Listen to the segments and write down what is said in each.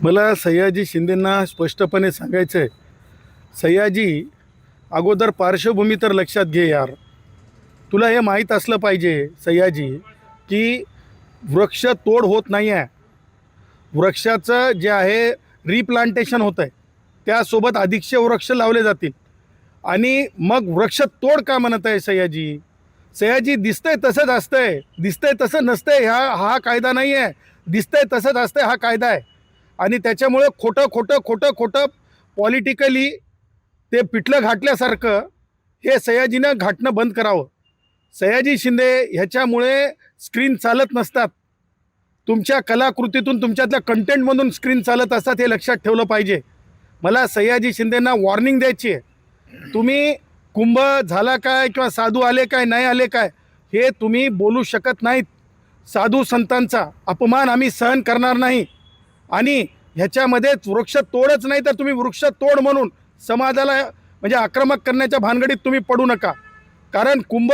मला सयाजी शिंदेंना स्पष्टपणे सांगायचं आहे, सयाजी अगोदर पार्श्वभूमी तर लक्षात घे यार. तुला हे माहीत असलं पाहिजे सयाजी की वृक्ष तोड होत नाही आहे. वृक्षाचं जे आहे रिप्लांटेशन होतं आहे, त्यासोबत अधिकचे वृक्ष लावले जातील. आणि मग वृक्ष तोड का म्हणत आहे सयाजी? सयाजी दिसतंय तसंच असतंय, दिसतंय तसं नसतंय. हा कायदा नाही आहे. दिसतंय तसंच असतंय, हा कायदा आहे. आणि त्याच्यामुळे खोटं खोटं खोटं खोटं पॉलिटिकली ते पिठलं घाटल्यासारखं हे सयाजीनं घाटणं बंद करावं. सयाजी शिंदे ह्याच्यामुळे स्क्रीन चालत नसतात. तुमच्या कलाकृतीतून, तुमच्यातल्या कंटेंटमधून स्क्रीन चालत असतात, हे लक्षात ठेवलं पाहिजे. मला सयाजी शिंदेंना वॉर्निंग द्यायची आहे. तुम्ही कुंभ झाला काय किंवा साधू आले काय नाही आले काय हे तुम्ही बोलू शकत नाहीत. साधू संतांचा अपमान आम्ही सहन करणार नाही. आणि ह्याच्यामध्ये वृक्ष तोडच नाही तर तुम्ही वृक्ष तोड म्हणून समाजाला म्हणजे आक्रमक करण्याच्या भानगडीत तुम्ही पडू नका. कारण कुंभ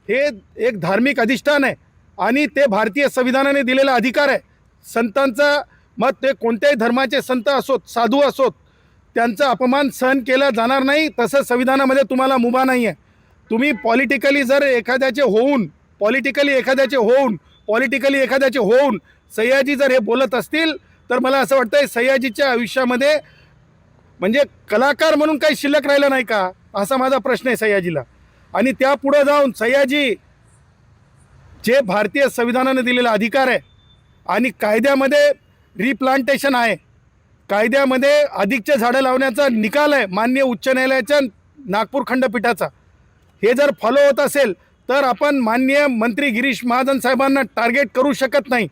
हे एक धार्मिक अधिष्ठान आहे आणि ते भारतीय संविधानाने दिलेला अधिकार आहे. संतांचा मत, ते कोणत्याही धर्माचे संत असोत, साधू असोत, त्यांचा अपमान सहन केला जाणार नाही. तसं संविधानामध्ये तुम्हाला मुभा नाही आहे. तुम्ही पॉलिटिकली एखाद्याचे होऊन सयाजी जर हे बोलत असतील तर मला असं वाटतंय सयाजीच्या आयुष्यामध्ये म्हणजे कलाकार म्हणून काही शिल्लक राहिलं नाही का, असा माझा प्रश्न आहे सयाजीला. आणि त्यापुढं जाऊन सयाजी जे भारतीय संविधानाने दिलेला अधिकार आहे आणि कायद्यामध्ये रिप्लांटेशन आहे, कायद्यामध्ये अधिकचे झाडं लावण्याचा निकाल आहे माननीय उच्च न्यायालयाच्या नागपूर खंडपीठाचा, हे जर फॉलो होत असेल तर आपण माननीय मंत्री गिरीश महाजन साहेबांना टार्गेट करू शकत नाही.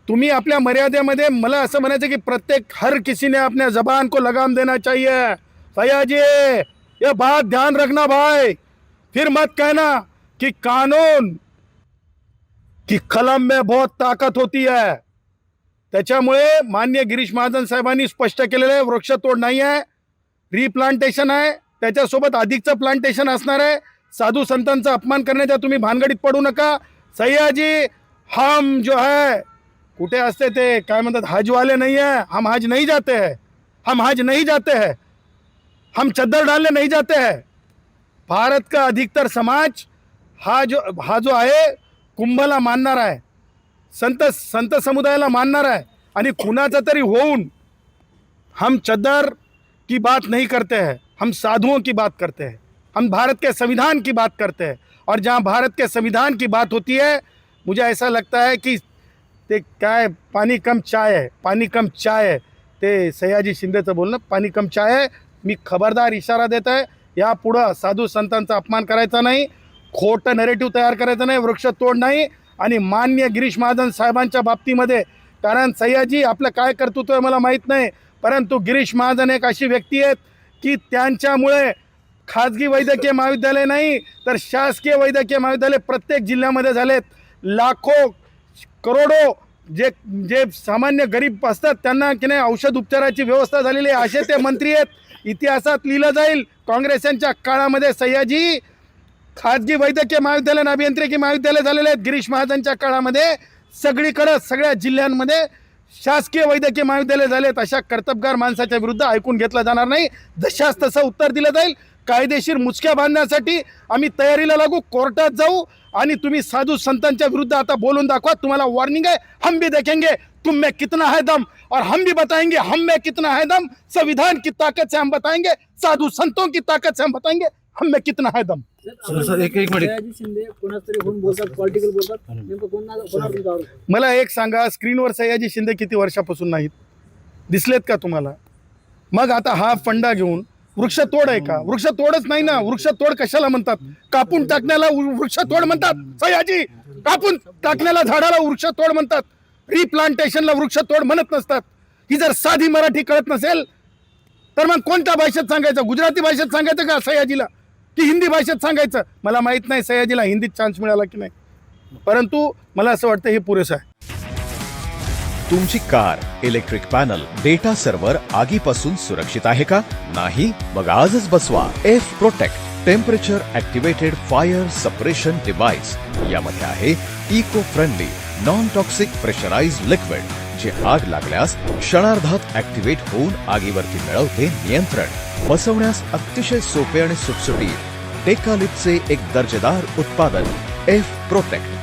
तुम्ही आपल्या मर्यादेमध्ये, मला असं म्हणायचं की प्रत्येक हर किसी ने अपने ज़बान को लगाम देना चाहिए. सयाजी ये बात ध्यान रखना भाई, फिर मत कहना कि कानून की कलम में बहुत ताकत होती है. त्याच्यामुळे माननीय गिरीश महाजन साहेबांनी स्पष्ट केलेलं आहे, वृक्षतोड नाही आहे, रिप्लांटेशन आहे, त्याच्यासोबत अधिकचं प्लांटेशन असणार आहे. साधू संतांचा अपमान करण्याच्या तुम्ही भानगडीत पडू नका. सयाजी हम जो है, कुठे असते ते काय म्हणतात, हजवाले नहीं है, हम हज नहीं जाते हैं, हम चद्दर डालने नहीं जाते हैं. भारत का अधिकतर समाज हा जो आहे कुंभला मानणार आहे, संत समुदायाला मानणार आहे. आणि कुणाचा तरी होऊन हम चद्दर की बात नहीं करते हैं, हम साधुओं की बात करते हैं, हम भारत के संविधान की बात करते हैं. और जहाँ भारत के संविधान की बात होती है, मुझे ऐसा लगता है कि ते काय पाणी कम चाय आहे ते सयाजी शिंदेचं बोलणं, पाणी कम चाय आहे. मी खबरदार इशारा देत आहे, यापुढं साधू संतांचा अपमान करायचा नाही, खोटं नरेटिव्ह तयार करायचं नाही, वृक्ष तोड नाही. आणि मान्य गिरीश महाजन साहेबांच्या बाबतीमध्ये, कारण सयाजी आपलं काय कर्तृत्व आहे मला माहीत नाही, परंतु गिरीश महाजन एक अशी व्यक्ती आहेत की त्यांच्यामुळे खाजगी वैद्यकीय महाविद्यालय नाही तर शासकीय वैद्यकीय महाविद्यालय प्रत्येक जिल्ह्यामध्ये झालेत. लाखो करोडो जे सामान्य गरीब असतात त्यांना की नाही औषध उपचाराची व्यवस्था झालेली आहे, असे ते मंत्री आहेत. इतिहासात लिहिलं जाईल, काँग्रेसांच्या काळामध्ये सयाजी खाजगी वैद्यकीय महाविद्यालय, अभियांत्रिकी महाविद्यालय झालेले आहेत. गिरीश महाजनच्या काळामध्ये सगळीकडं सगळ्या जिल्ह्यांमध्ये शासकीय वैद्यकीय महाविद्यालय झालेत. अशा कर्तबगार माणसाच्या विरुद्ध ऐकून घेतलं जाणार नाही. जशास तसं उत्तर दिलं जाईल. कायदेशीर मुचक्या बांधण्यासाठी आम्ही तयारीला लागू, कोर्टात जाऊ. आणि तुम्ही साधू संतांच्या विरुद्ध आता बोलून दाखवा. तुम्हाला वॉर्निंग आहे, हम भी देखेंगे तुम में कितना है दम, और हम भी बताएंगे हम में कितना है दम. संविधान की ताकत से हम बताएंगे, साधू संतों की ताकत से हम बताएंगे हम में कितना है दम. एक मिनिट. सयाजी शिंदे कोणातरी होऊन बोलतात, पॉलिटिकल बोलतात, नेमकं कोणावर? मला एक सांगा, स्क्रीनवर सयाजी शिंदे किती वर्षापासून नाहीत दिसलेत का तुम्हाला? मग आता हा फंडा घेऊन वृक्ष तोड आहे का? वृक्ष तोडच नाही ना. वृक्ष तोड कशाला म्हणतात? कापून टाकण्याला वृक्ष तोड म्हणतात. सयाजी कापून टाकण्याला झाडाला वृक्ष तोड म्हणतात, रिप्लांटेशनला वृक्ष तोड म्हणत नसतात. ही जर साधी मराठी कळत नसेल तर मग कोणत्या भाषेत सांगायचं? गुजराती भाषेत सांगायचं का सयाजीला, की हिंदी भाषेत सांगायचं? मला माहित नाही सयाजीला हिंदीत चान्स मिळाला की नाही, परंतु मला असं वाटतं हे पुरेसं आहे. तुमची car, electric panel, data server आगीपासून सुरक्षित आहे का? नाही? मग आजच बसवा F protect temperature activated fire suppression device. यामध्ये आहे eco friendly non toxic pressurised liquid, प्रोटेक्टची आग लागल्यास क्षणार्धात ऍक्टिव्हेट होऊन आगीवरती मिळवते नियंत्रण. बसवण्यास अतिशय सोपे आणि सुटसुटीत टेकालिपचे एक दर्जेदार उत्पादन एफ प्रोटेक्ट.